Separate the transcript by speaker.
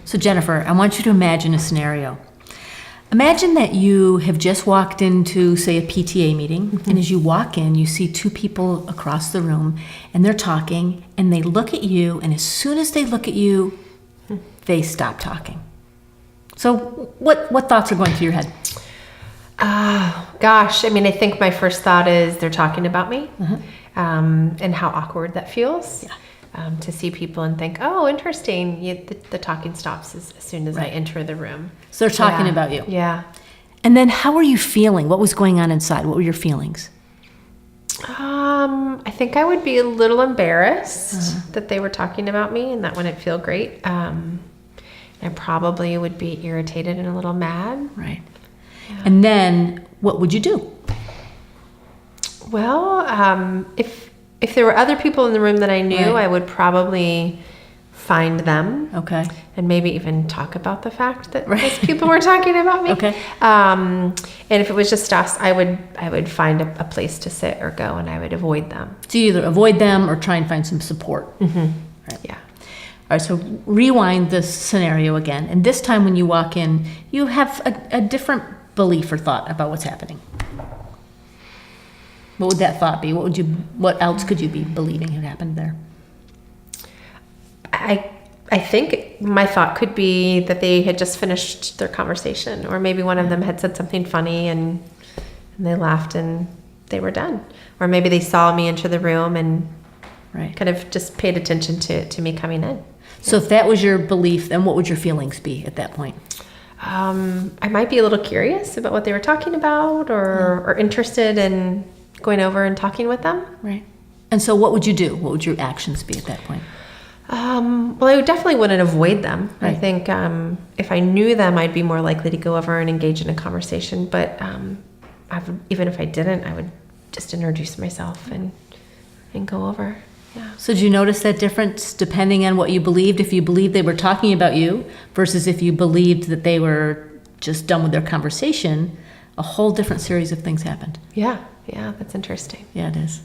Speaker 1: So Jennifer, I want you to imagine a scenario. Imagine that you have just walked into, say, a PTA meeting, and as you walk in, you see two people across the room, and they're talking, and they look at you, and as soon as they look at you, they stop talking. So what thoughts are going through your head?
Speaker 2: Gosh, I mean, I think my first thought is they're talking about me, and how awkward that feels.
Speaker 1: Yeah.
Speaker 2: To see people and think, oh, interesting. The talking stops as soon as I enter the room.
Speaker 1: So they're talking about you.
Speaker 2: Yeah.
Speaker 1: And then how were you feeling? What was going on inside? What were your feelings?
Speaker 2: I think I would be a little embarrassed that they were talking about me, and that wouldn't feel great. I probably would be irritated and a little mad.
Speaker 1: Right. Yeah. And then what would you do?
Speaker 2: Well, if there were other people in the room that I knew,
Speaker 1: Right.
Speaker 2: I would probably find them.
Speaker 1: Okay.
Speaker 2: And maybe even talk about the fact that those people were talking about me.
Speaker 1: Okay.
Speaker 2: And if it was just us, I would find a place to sit or go, and I would avoid them.
Speaker 1: So you either avoid them or try and find some support.
Speaker 2: Mm-hmm.
Speaker 1: Right.
Speaker 2: Yeah.
Speaker 1: All right, so rewind this scenario again. And this time when you walk in, you have a different belief or thought about what's happening. What would that thought be? What else could you be believing had happened there?
Speaker 2: I think my thought could be that they had just finished their conversation, or maybe one of them had said something funny and they laughed and they were done. Or maybe they saw me enter the room and kind of just paid attention to me coming in.
Speaker 1: So if that was your belief, then what would your feelings be at that point?
Speaker 2: I might be a little curious about what they were talking about, or interested in going over and talking with them.
Speaker 1: Right. And so what would you do? What would your actions be at that point?
Speaker 2: Well, I definitely wouldn't avoid them.
Speaker 1: Right.
Speaker 2: I think if I knew them, I'd be more likely to go over and engage in a conversation. But even if I didn't, I would just introduce myself and go over. Yeah.
Speaker 1: So did you notice that difference depending on what you believed? If you believed they were talking about you versus if you believed that they were just done with their conversation, a whole different series of things happened.
Speaker 2: Yeah, that's interesting.
Speaker 1: Yeah, it is.